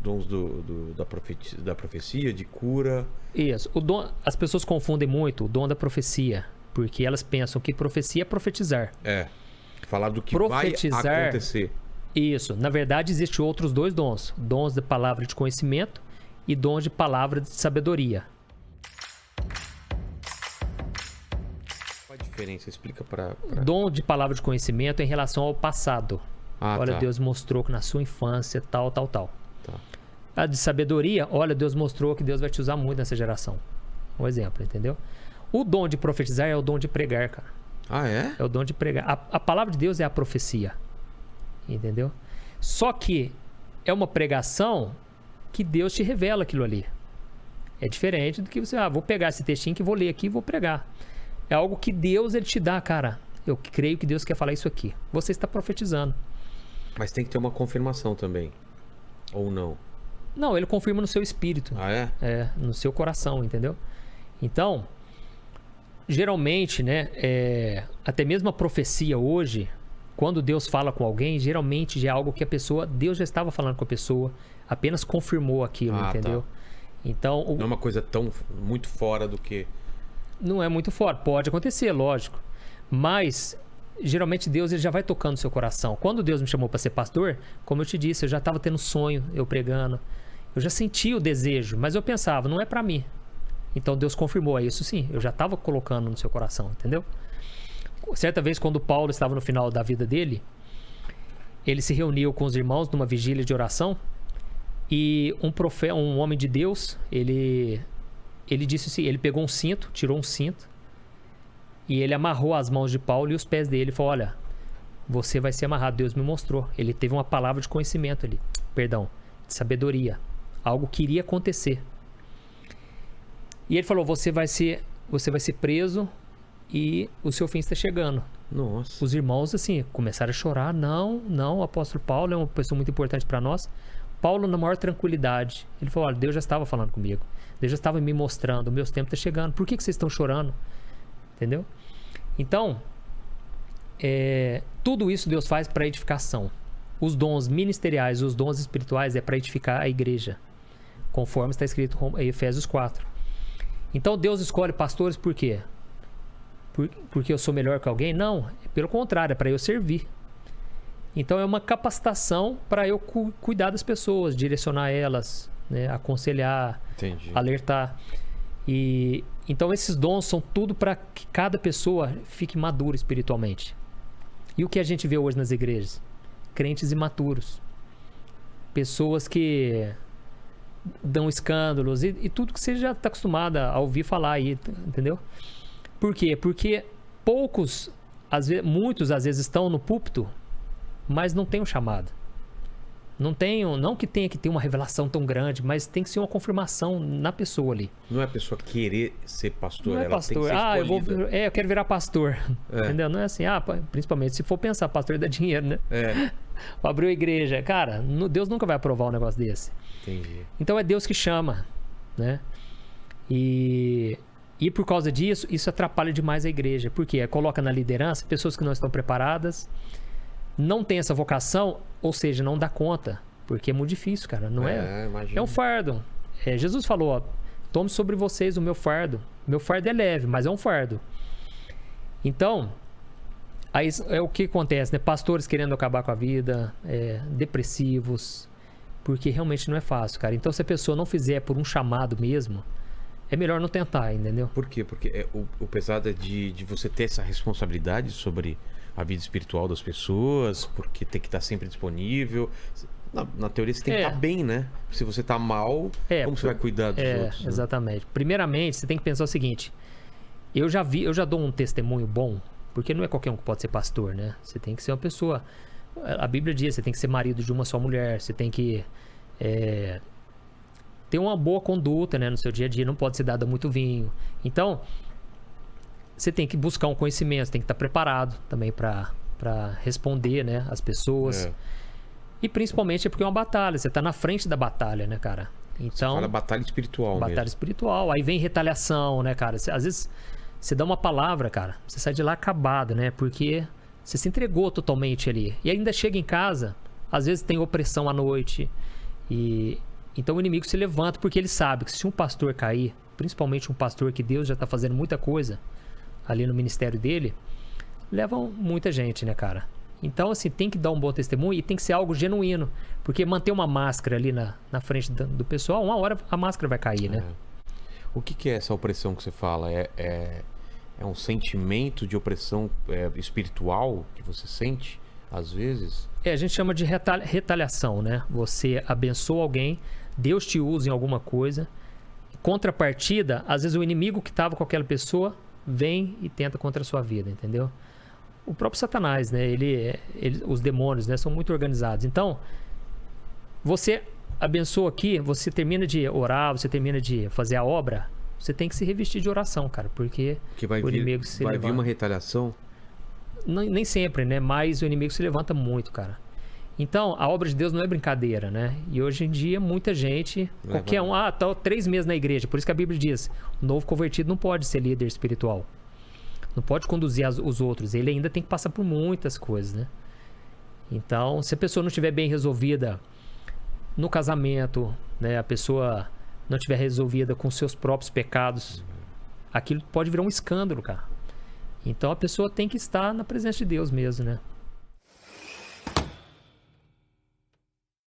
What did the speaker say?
dons da profecia, de cura. Isso. As pessoas confundem muito o dom da profecia, porque elas pensam que profecia é profetizar. Falar do que vai acontecer. Isso. Na verdade, existem outros dois dons. Dons de palavra de conhecimento e dons de palavra de sabedoria. Qual a diferença? Explica para... Dom de palavra de conhecimento é em relação ao passado. Olha, tá. Deus mostrou que na sua infância, tal. Tá. A de sabedoria, olha, Deus mostrou que Deus vai te usar muito nessa geração. Um exemplo, entendeu? O dom de profetizar é o dom de pregar, cara. É o dom de pregar. A palavra de Deus é a profecia. Entendeu? Só que é uma pregação que Deus te revela aquilo ali. É diferente do que você... vou pegar esse textinho que vou ler aqui e vou pregar. É algo que Deus, ele te dá, cara. Eu creio que Deus quer falar isso aqui. Você está profetizando. Mas tem que ter uma confirmação também. Ou não? Não, ele confirma no seu espírito. No seu coração, entendeu? Então, geralmente, né? Até mesmo a profecia hoje, quando Deus fala com alguém, geralmente já é algo que Deus já estava falando com a pessoa, apenas confirmou aquilo, entendeu? Tá. Então, não é uma coisa muito fora do que... Não é muito fora. Pode acontecer, lógico. Mas... geralmente Deus ele já vai tocando no seu coração. Quando Deus me chamou para ser pastor, como eu te disse, eu já estava tendo sonho, eu pregando. Eu já sentia o desejo, mas eu pensava, não é para mim. Então Deus confirmou isso sim, eu já estava colocando no seu coração, entendeu? Certa vez, quando Paulo estava no final da vida dele, ele se reuniu com os irmãos numa vigília de oração e um homem de Deus, ele disse assim, ele pegou um cinto, tirou um cinto, e ele amarrou as mãos de Paulo e os pés dele. Ele falou, olha, você vai ser amarrado. Deus me mostrou. Ele teve uma palavra de conhecimento ali. Perdão, de sabedoria. Algo que iria acontecer. E ele falou, você vai ser preso e o seu fim está chegando. Nossa. Os irmãos, assim, começaram a chorar. Não, o apóstolo Paulo é uma pessoa muito importante para nós. Paulo, na maior tranquilidade, ele falou, olha, Deus já estava falando comigo. Deus já estava me mostrando. O meu tempo está chegando. Por que vocês estão chorando? Entendeu? Então, tudo isso Deus faz para edificação. Os dons ministeriais, os dons espirituais é para edificar a igreja, conforme está escrito em Efésios 4. Então, Deus escolhe pastores por quê? Porque eu sou melhor que alguém? Não, pelo contrário, é para eu servir. Então, é uma capacitação para eu cuidar das pessoas, direcionar elas, né, aconselhar, alertar. Então esses dons são tudo para que cada pessoa fique madura espiritualmente. E o que a gente vê hoje nas igrejas? Crentes imaturos. Pessoas que dão escândalos e tudo que você já está acostumado a ouvir falar aí, entendeu? Por quê? Porque muitos às vezes estão no púlpito, mas não têm um chamado. Não que tenha que ter uma revelação tão grande, mas tem que ser uma confirmação na pessoa ali. Não é a pessoa querer ser pastor, não é ela pastor. tem que ser escolhida. Eu quero virar pastor. Entendeu? Não é assim, principalmente se for pensar, pastor dá dinheiro, né? Abriu a igreja. Cara, Deus nunca vai aprovar um negócio desse. Entendi. Então é Deus que chama, né? E por causa disso, isso atrapalha demais a igreja. Por quê? Coloca na liderança pessoas que não estão preparadas, não tem essa vocação, ou seja, não dá conta, porque é muito difícil, cara, não é? É um fardo. Jesus falou, tome sobre vocês o meu fardo. Meu fardo é leve, mas é um fardo. Então, aí é o que acontece, né? Pastores querendo acabar com a vida, depressivos, porque realmente não é fácil, cara. Então, se a pessoa não fizer por um chamado mesmo, é melhor não tentar, entendeu? Por quê? Porque o pesado é de você ter essa responsabilidade sobre a vida espiritual das pessoas, porque tem que estar sempre disponível. Na teoria você tem que estar bem, né? Se você está mal, como você vai cuidar dos outros? Né? Exatamente. Primeiramente, você tem que pensar o seguinte: eu já dou um testemunho bom, porque não é qualquer um que pode ser pastor, né? Você tem que ser uma pessoa. A Bíblia diz, você tem que ser marido de uma só mulher, você tem que ter uma boa conduta, né, no seu dia a dia, não pode ser dado muito vinho. Então, você tem que buscar um conhecimento, você tem que estar preparado também para responder, né, as pessoas. E principalmente é porque é uma batalha, você está na frente da batalha, né, cara? Então, você fala batalha espiritual mesmo. Espiritual, aí vem retaliação, né, cara? Às vezes você dá uma palavra, cara, você sai de lá acabado, né? Porque você se entregou totalmente ali. E ainda chega em casa, às vezes tem opressão à noite, E então o inimigo se levanta porque ele sabe que se um pastor cair, principalmente um pastor que Deus já está fazendo muita coisa ali no ministério dele, levam muita gente, né, cara? Então, assim, tem que dar um bom testemunho e tem que ser algo genuíno. Porque manter uma máscara ali na frente do pessoal, uma hora a máscara vai cair, né? O que é essa opressão que você fala? É um sentimento de opressão espiritual que você sente, às vezes? A gente chama de retaliação, né? Você abençoa alguém, Deus te usa em alguma coisa. Contrapartida, às vezes o inimigo que estava com aquela pessoa vem e tenta contra a sua vida, entendeu? O próprio Satanás, né? Os demônios, né? São muito organizados. Então, você abençoa aqui, você termina de orar, você termina de fazer a obra, você tem que se revestir de oração, cara, porque o inimigo se levanta. Vai vir uma retaliação? Nem sempre, né? Mas o inimigo se levanta muito, cara. Então, a obra de Deus não é brincadeira, né? E hoje em dia, muita gente, qualquer um, tá 3 meses na igreja. Por isso que a Bíblia diz, o novo convertido não pode ser líder espiritual. Não pode conduzir os outros. Ele ainda tem que passar por muitas coisas, né? Então, se a pessoa não estiver bem resolvida no casamento, né? A pessoa não estiver resolvida com seus próprios pecados, aquilo pode virar um escândalo, cara. Então, a pessoa tem que estar na presença de Deus mesmo, né?